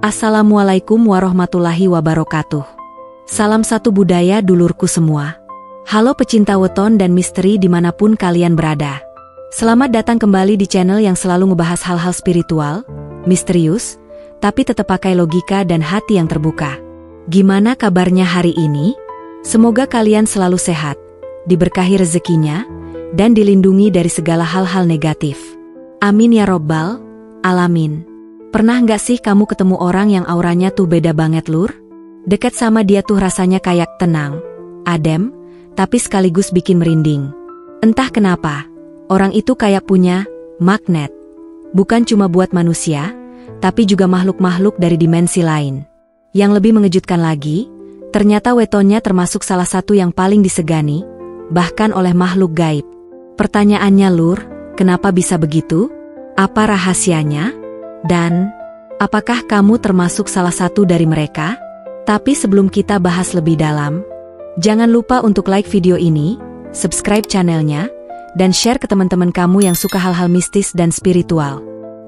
Assalamualaikum warahmatullahi wabarakatuh. Salam satu budaya dulurku semua. Halo pecinta weton dan misteri dimanapun kalian berada. Selamat datang kembali di channel yang selalu ngebahas hal-hal spiritual, misterius, tapi tetap pakai logika dan hati yang terbuka. Gimana kabarnya hari ini? Semoga kalian selalu sehat, diberkahi rezekinya, dan dilindungi dari segala hal-hal negatif. Amin ya robbal alamin. Pernah nggak sih kamu ketemu orang yang auranya tuh beda banget lur? Dekat sama dia tuh rasanya kayak tenang, adem, tapi sekaligus bikin merinding. Entah kenapa, orang itu kayak punya magnet. Bukan cuma buat manusia, tapi juga makhluk-makhluk dari dimensi lain. Yang lebih mengejutkan lagi, ternyata wetonnya termasuk salah satu yang paling disegani, bahkan oleh makhluk gaib. Pertanyaannya lur, kenapa bisa begitu? Apa rahasianya? Dan, apakah kamu termasuk salah satu dari mereka? Tapi sebelum kita bahas lebih dalam, jangan lupa untuk like video ini, subscribe channelnya, dan share ke teman-teman kamu yang suka hal-hal mistis dan spiritual.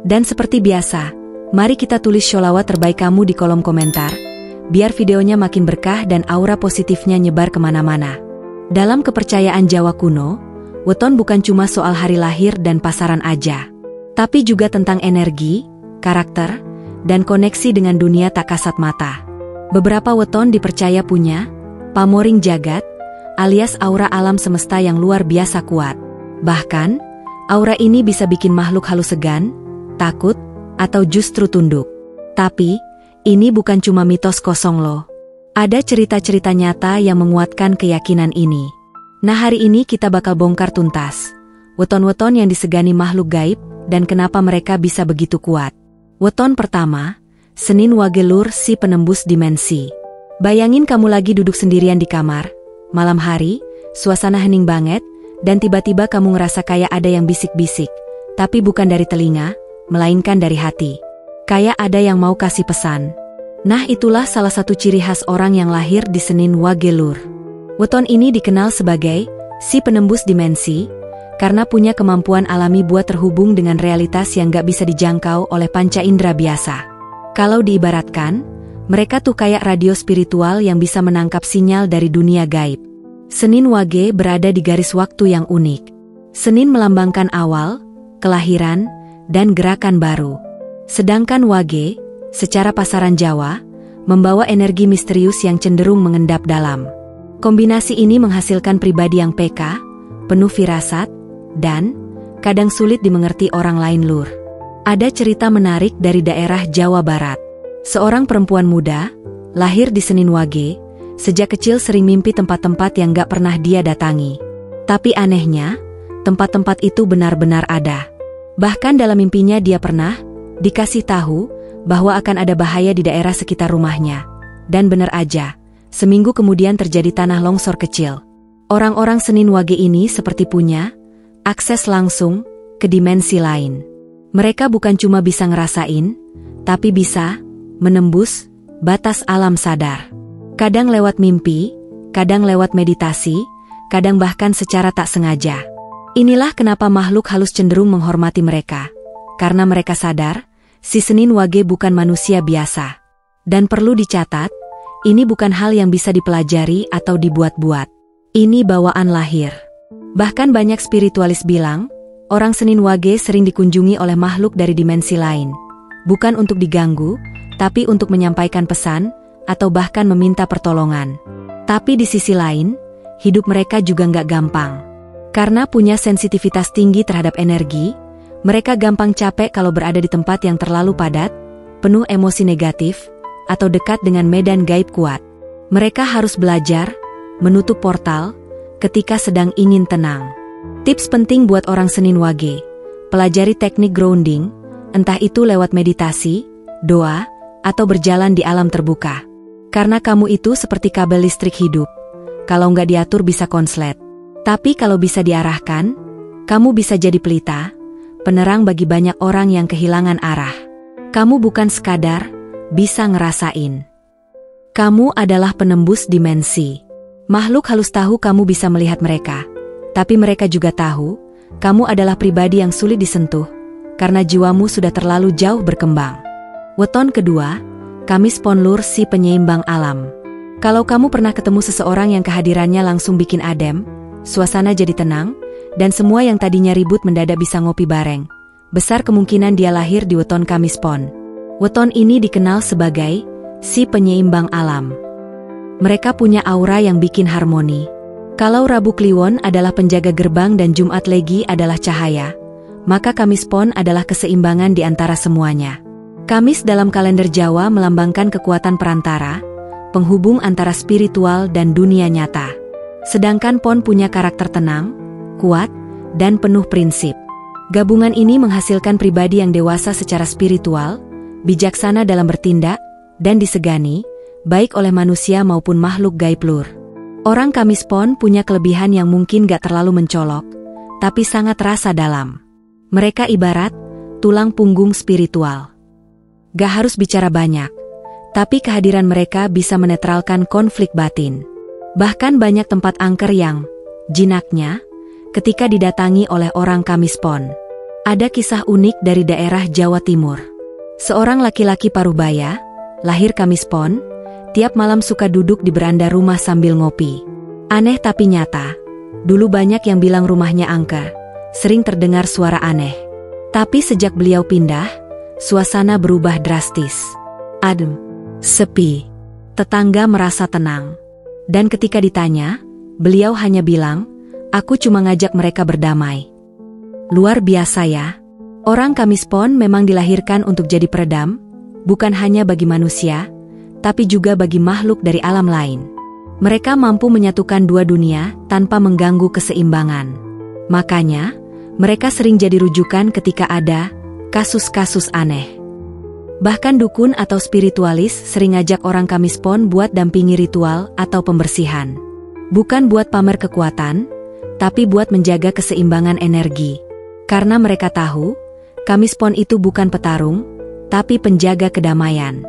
Dan seperti biasa, mari kita tulis sholawat terbaik kamu di kolom komentar, biar videonya makin berkah dan aura positifnya nyebar kemana-mana. Dalam kepercayaan Jawa kuno, weton bukan cuma soal hari lahir dan pasaran aja, tapi juga tentang energi, karakter, dan koneksi dengan dunia tak kasat mata. Beberapa weton dipercaya punya pamoring jagat, alias aura alam semesta yang luar biasa kuat. Bahkan, aura ini bisa bikin makhluk halus segan, takut, atau justru tunduk. Tapi, ini bukan cuma mitos kosong loh. Ada cerita-cerita nyata yang menguatkan keyakinan ini. Nah hari ini kita bakal bongkar tuntas weton-weton yang disegani makhluk gaib dan kenapa mereka bisa begitu kuat. Weton pertama, Senin Wage lur si penembus dimensi. Bayangin kamu lagi duduk sendirian di kamar, malam hari, suasana hening banget, dan tiba-tiba kamu ngerasa kayak ada yang bisik-bisik, tapi bukan dari telinga, melainkan dari hati. Kayak ada yang mau kasih pesan. Nah itulah salah satu ciri khas orang yang lahir di Senin Wage lur. Weton ini dikenal sebagai si penembus dimensi, karena punya kemampuan alami buat terhubung dengan realitas yang gak bisa dijangkau oleh panca indera biasa. Kalau diibaratkan, mereka tuh kayak radio spiritual yang bisa menangkap sinyal dari dunia gaib. Senin Wage berada di garis waktu yang unik. Senin melambangkan awal, kelahiran, dan gerakan baru. Sedangkan Wage, secara pasaran Jawa, membawa energi misterius yang cenderung mengendap dalam. Kombinasi ini menghasilkan pribadi yang peka, penuh firasat, dan kadang sulit dimengerti orang lain lur. Ada cerita menarik dari daerah Jawa Barat. Seorang perempuan muda, lahir di Senin Wage, sejak kecil sering mimpi tempat-tempat yang gak pernah dia datangi. Tapi anehnya, tempat-tempat itu benar-benar ada. Bahkan dalam mimpinya dia pernah dikasih tahu bahwa akan ada bahaya di daerah sekitar rumahnya. Dan benar aja, seminggu kemudian terjadi tanah longsor kecil. Orang-orang Senin Wage ini seperti punya akses langsung ke dimensi lain. Mereka bukan cuma bisa ngerasain, tapi bisa menembus batas alam sadar. Kadang lewat mimpi, kadang lewat meditasi, kadang bahkan secara tak sengaja. Inilah kenapa makhluk halus cenderung menghormati mereka. Karena mereka sadar, si Senin Wage bukan manusia biasa. Dan perlu dicatat, ini bukan hal yang bisa dipelajari atau dibuat-buat. Ini bawaan lahir. Bahkan banyak spiritualis bilang, orang Senin Wage sering dikunjungi oleh makhluk dari dimensi lain. Bukan untuk diganggu, tapi untuk menyampaikan pesan, atau bahkan meminta pertolongan. Tapi di sisi lain, hidup mereka juga nggak gampang. Karena punya sensitivitas tinggi terhadap energi, mereka gampang capek kalau berada di tempat yang terlalu padat, penuh emosi negatif, atau dekat dengan medan gaib kuat. Mereka harus belajar menutup portal ketika sedang ingin tenang. Tips penting buat orang Senin Wage: pelajari teknik grounding, entah itu lewat meditasi, doa, atau berjalan di alam terbuka. Karena kamu itu seperti kabel listrik hidup. Kalau nggak diatur bisa konslet. Tapi kalau bisa diarahkan, kamu bisa jadi pelita, penerang bagi banyak orang yang kehilangan arah. Kamu bukan sekadar bisa ngerasain. Kamu adalah penembus dimensi. Makhluk halus tahu kamu bisa melihat mereka. Tapi mereka juga tahu, kamu adalah pribadi yang sulit disentuh, karena jiwamu sudah terlalu jauh berkembang. Weton kedua, Kamis Pon Lur si penyeimbang alam. Kalau kamu pernah ketemu seseorang yang kehadirannya langsung bikin adem, suasana jadi tenang, dan semua yang tadinya ribut mendadak bisa ngopi bareng, besar kemungkinan dia lahir di weton Kamis Pon. Weton ini dikenal sebagai si penyeimbang alam. Mereka punya aura yang bikin harmoni. Kalau Rabu Kliwon adalah penjaga gerbang dan Jumat Legi adalah cahaya, maka Kamis Pon adalah keseimbangan di antara semuanya. Kamis dalam kalender Jawa melambangkan kekuatan perantara, penghubung antara spiritual dan dunia nyata. Sedangkan Pon punya karakter tenang, kuat, dan penuh prinsip. Gabungan ini menghasilkan pribadi yang dewasa secara spiritual, bijaksana dalam bertindak, dan disegani, baik oleh manusia maupun makhluk gaib Lur. Orang Kamis Pon punya kelebihan yang mungkin gak terlalu mencolok, tapi sangat rasa dalam. Mereka ibarat tulang punggung spiritual. Gak harus bicara banyak, tapi kehadiran mereka bisa menetralkan konflik batin. Bahkan banyak tempat angker yang jinaknya ketika didatangi oleh orang Kamis Pon. Ada kisah unik dari daerah Jawa Timur. Seorang laki-laki parubaya, lahir Kamis Pon, tiap malam suka duduk di beranda rumah sambil ngopi. Aneh tapi nyata, dulu banyak yang bilang rumahnya angker, sering terdengar suara aneh. Tapi sejak beliau pindah, suasana berubah drastis. Adem, sepi, tetangga merasa tenang. Dan ketika ditanya, beliau hanya bilang, "Aku cuma ngajak mereka berdamai." Luar biasa ya. Orang Kamis Pon memang dilahirkan untuk jadi peredam, bukan hanya bagi manusia, tapi juga bagi makhluk dari alam lain. Mereka mampu menyatukan dua dunia tanpa mengganggu keseimbangan. Makanya, mereka sering jadi rujukan ketika ada kasus-kasus aneh. Bahkan dukun atau spiritualis sering ngajak orang Kamis Pon buat dampingi ritual atau pembersihan. Bukan buat pamer kekuatan, tapi buat menjaga keseimbangan energi. Karena mereka tahu, Kamis Pon itu bukan petarung, tapi penjaga kedamaian.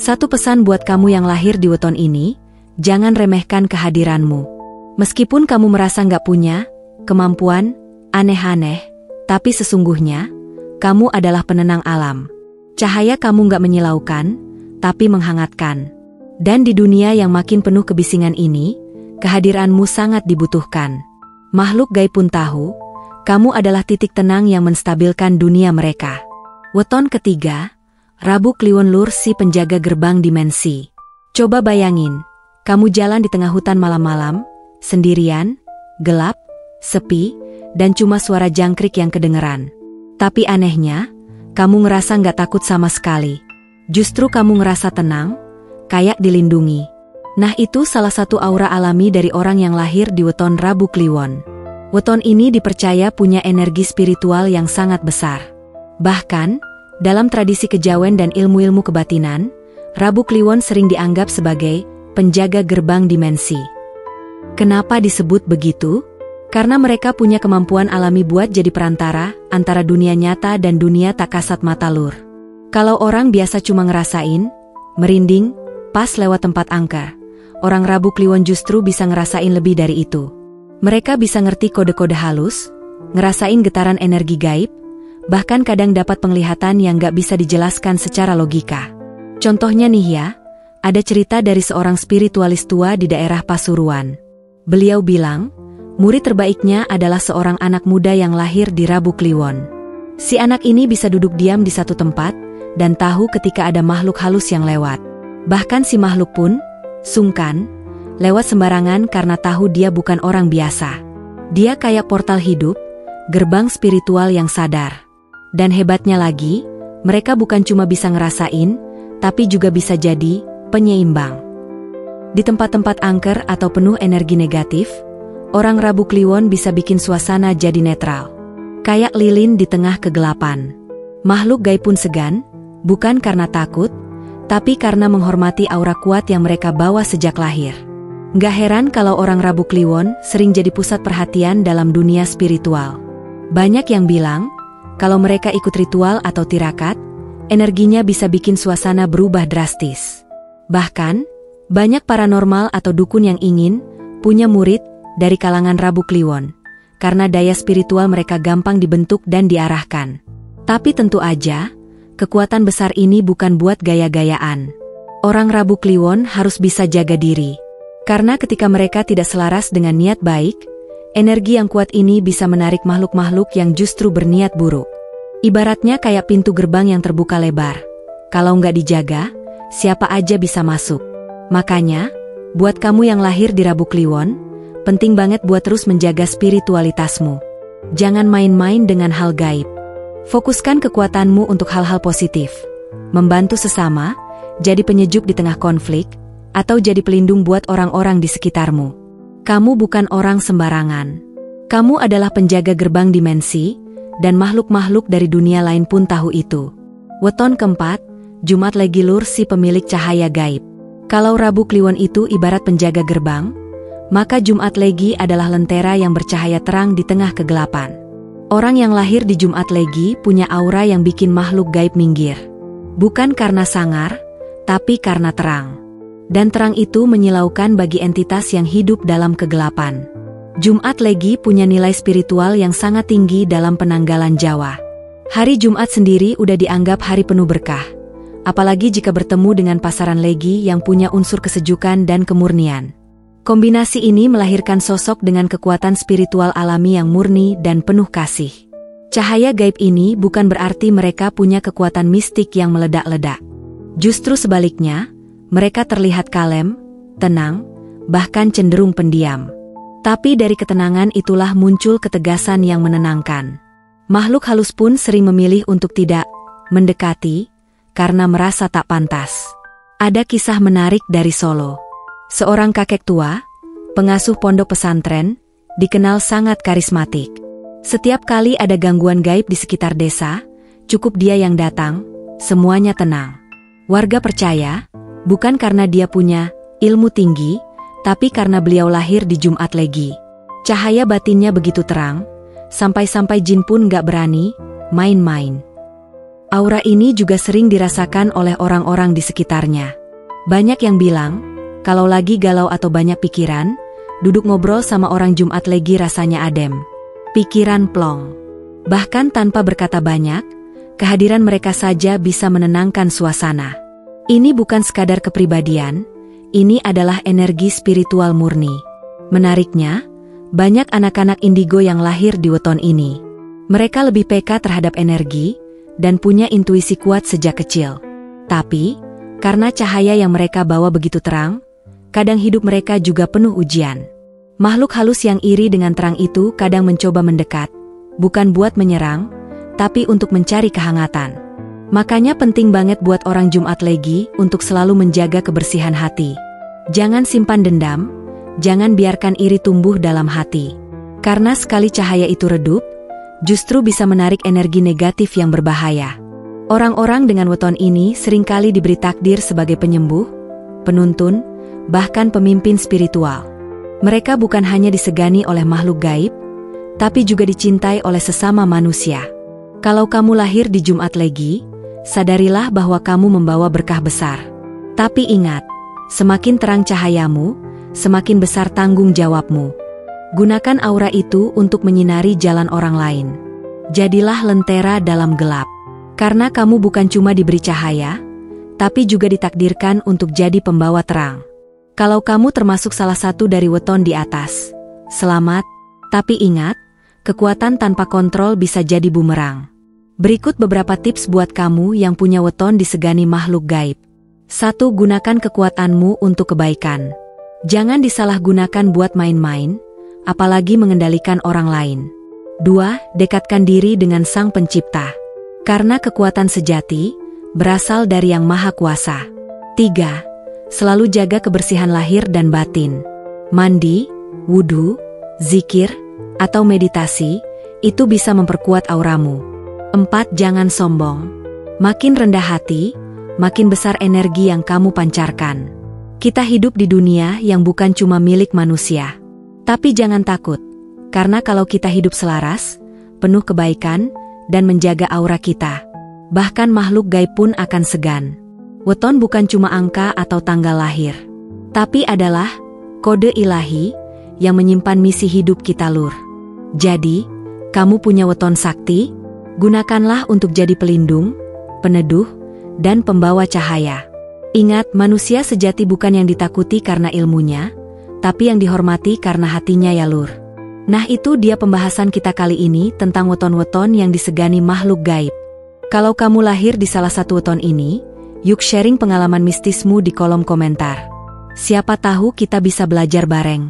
Satu pesan buat kamu yang lahir di weton ini, jangan remehkan kehadiranmu. Meskipun kamu merasa nggak punya kemampuan aneh-aneh, tapi sesungguhnya, kamu adalah penenang alam. Cahaya kamu nggak menyilaukan, tapi menghangatkan. Dan di dunia yang makin penuh kebisingan ini, kehadiranmu sangat dibutuhkan. Makhluk gaib pun tahu, kamu adalah titik tenang yang menstabilkan dunia mereka. Weton ketiga, Rabu Kliwon Lur si penjaga gerbang dimensi. Coba bayangin, kamu jalan di tengah hutan malam-malam, sendirian, gelap, sepi, dan cuma suara jangkrik yang kedengeran. Tapi anehnya, kamu ngerasa nggak takut sama sekali. Justru kamu ngerasa tenang, kayak dilindungi. Nah itu salah satu aura alami dari orang yang lahir di weton Rabu Kliwon. Weton ini dipercaya punya energi spiritual yang sangat besar. Bahkan, dalam tradisi kejawen dan ilmu-ilmu kebatinan, Rabu Kliwon sering dianggap sebagai penjaga gerbang dimensi. Kenapa disebut begitu? Karena mereka punya kemampuan alami buat jadi perantara antara dunia nyata dan dunia tak kasat mata Lur. Kalau orang biasa cuma ngerasain, merinding, pas lewat tempat angker, orang Rabu Kliwon justru bisa ngerasain lebih dari itu. Mereka bisa ngerti kode-kode halus, ngerasain getaran energi gaib, bahkan kadang dapat penglihatan yang gak bisa dijelaskan secara logika. Contohnya nih ya, ada cerita dari seorang spiritualis tua di daerah Pasuruan. Beliau bilang, murid terbaiknya adalah seorang anak muda yang lahir di Rabu Kliwon. Si anak ini bisa duduk diam di satu tempat, dan tahu ketika ada makhluk halus yang lewat. Bahkan si makhluk pun sungkan, lewat sembarangan karena tahu dia bukan orang biasa. Dia kayak portal hidup, gerbang spiritual yang sadar. Dan hebatnya lagi, mereka bukan cuma bisa ngerasain, tapi juga bisa jadi penyeimbang. Di tempat-tempat angker atau penuh energi negatif, orang Rabu Kliwon bisa bikin suasana jadi netral. Kayak lilin di tengah kegelapan. Makhluk gaib pun segan, bukan karena takut, tapi karena menghormati aura kuat yang mereka bawa sejak lahir. Nggak heran kalau orang Rabu Kliwon sering jadi pusat perhatian dalam dunia spiritual. Banyak yang bilang, kalau mereka ikut ritual atau tirakat, energinya bisa bikin suasana berubah drastis. Bahkan, banyak paranormal atau dukun yang ingin punya murid dari kalangan Rabu Kliwon, karena daya spiritual mereka gampang dibentuk dan diarahkan. Tapi tentu aja, kekuatan besar ini bukan buat gaya-gayaan. Orang Rabu Kliwon harus bisa jaga diri. Karena ketika mereka tidak selaras dengan niat baik, energi yang kuat ini bisa menarik makhluk-makhluk yang justru berniat buruk. Ibaratnya kayak pintu gerbang yang terbuka lebar. Kalau nggak dijaga, siapa aja bisa masuk. Makanya, buat kamu yang lahir di Rabu Kliwon, penting banget buat terus menjaga spiritualitasmu. Jangan main-main dengan hal gaib. Fokuskan kekuatanmu untuk hal-hal positif. Membantu sesama, jadi penyejuk di tengah konflik, atau jadi pelindung buat orang-orang di sekitarmu. Kamu bukan orang sembarangan. Kamu adalah penjaga gerbang dimensi, dan makhluk-makhluk dari dunia lain pun tahu itu. Weton keempat, Jumat Legi Lur si pemilik cahaya gaib. Kalau Rabu Kliwon itu ibarat penjaga gerbang, maka Jumat Legi adalah lentera yang bercahaya terang di tengah kegelapan. Orang yang lahir di Jumat Legi punya aura yang bikin makhluk gaib minggir. Bukan karena sangar, tapi karena terang. Dan terang itu menyilaukan bagi entitas yang hidup dalam kegelapan. Jumat Legi punya nilai spiritual yang sangat tinggi dalam penanggalan Jawa. Hari Jumat sendiri udah dianggap hari penuh berkah. Apalagi jika bertemu dengan pasaran Legi yang punya unsur kesejukan dan kemurnian. Kombinasi ini melahirkan sosok dengan kekuatan spiritual alami yang murni dan penuh kasih. Cahaya gaib ini bukan berarti mereka punya kekuatan mistik yang meledak-ledak. Justru sebaliknya, mereka terlihat kalem, tenang, bahkan cenderung pendiam. Tapi dari ketenangan itulah muncul ketegasan yang menenangkan. Makhluk halus pun sering memilih untuk tidak mendekati, karena merasa tak pantas. Ada kisah menarik dari Solo. Seorang kakek tua, pengasuh pondok pesantren, dikenal sangat karismatik. Setiap kali ada gangguan gaib di sekitar desa, cukup dia yang datang, semuanya tenang. Warga percaya, bukan karena dia punya ilmu tinggi, tapi karena beliau lahir di Jumat Legi. Cahaya batinnya begitu terang, sampai-sampai jin pun gak berani main-main. Aura ini juga sering dirasakan oleh orang-orang di sekitarnya. Banyak yang bilang, kalau lagi galau atau banyak pikiran, duduk ngobrol sama orang Jumat Legi rasanya adem. Pikiran plong. Bahkan tanpa berkata banyak, kehadiran mereka saja bisa menenangkan suasana. Ini bukan sekadar kepribadian, ini adalah energi spiritual murni. Menariknya, banyak anak-anak indigo yang lahir di weton ini. Mereka lebih peka terhadap energi, dan punya intuisi kuat sejak kecil. Tapi, karena cahaya yang mereka bawa begitu terang, kadang hidup mereka juga penuh ujian. Makhluk halus yang iri dengan terang itu kadang mencoba mendekat, bukan buat menyerang, tapi untuk mencari kehangatan. Makanya penting banget buat orang Jumat Legi untuk selalu menjaga kebersihan hati. Jangan simpan dendam, jangan biarkan iri tumbuh dalam hati. Karena sekali cahaya itu redup, justru bisa menarik energi negatif yang berbahaya. Orang-orang dengan weton ini seringkali diberi takdir sebagai penyembuh, penuntun, bahkan pemimpin spiritual. Mereka bukan hanya disegani oleh makhluk gaib, tapi juga dicintai oleh sesama manusia. Kalau kamu lahir di Jumat Legi, sadarilah bahwa kamu membawa berkah besar. Tapi ingat, semakin terang cahayamu, semakin besar tanggung jawabmu. Gunakan aura itu untuk menyinari jalan orang lain. Jadilah lentera dalam gelap. Karena kamu bukan cuma diberi cahaya, tapi juga ditakdirkan untuk jadi pembawa terang. Kalau kamu termasuk salah satu dari weton di atas, selamat, tapi ingat, kekuatan tanpa kontrol bisa jadi bumerang. Berikut beberapa tips buat kamu yang punya weton disegani makhluk gaib. 1. Gunakan kekuatanmu untuk kebaikan. Jangan disalahgunakan buat main-main, apalagi mengendalikan orang lain. 2. Dekatkan diri dengan Sang Pencipta. Karena kekuatan sejati berasal dari Yang Maha Kuasa. 3. Selalu jaga kebersihan lahir dan batin. Mandi, wudu, zikir, atau meditasi, itu bisa memperkuat auramu. 4. Jangan sombong. Makin rendah hati, makin besar energi yang kamu pancarkan. Kita hidup di dunia yang bukan cuma milik manusia. Tapi jangan takut, karena kalau kita hidup selaras, penuh kebaikan, dan menjaga aura kita, bahkan makhluk gaib pun akan segan. Weton bukan cuma angka atau tanggal lahir, tapi adalah kode ilahi yang menyimpan misi hidup kita lur. Jadi, kamu punya weton sakti, gunakanlah untuk jadi pelindung, peneduh, dan pembawa cahaya. Ingat, manusia sejati bukan yang ditakuti karena ilmunya, tapi yang dihormati karena hatinya ya lur. Nah itu dia pembahasan kita kali ini tentang weton-weton yang disegani makhluk gaib. Kalau kamu lahir di salah satu weton ini, yuk sharing pengalaman mistismu di kolom komentar. Siapa tahu kita bisa belajar bareng.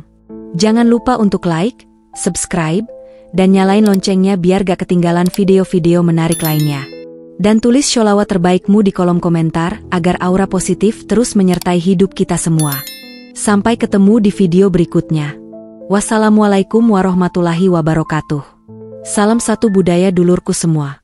Jangan lupa untuk like, subscribe, dan nyalain loncengnya biar gak ketinggalan video-video menarik lainnya. Dan tulis sholawat terbaikmu di kolom komentar agar aura positif terus menyertai hidup kita semua. Sampai ketemu di video berikutnya. Wassalamualaikum warahmatullahi wabarakatuh. Salam satu budaya dulurku semua.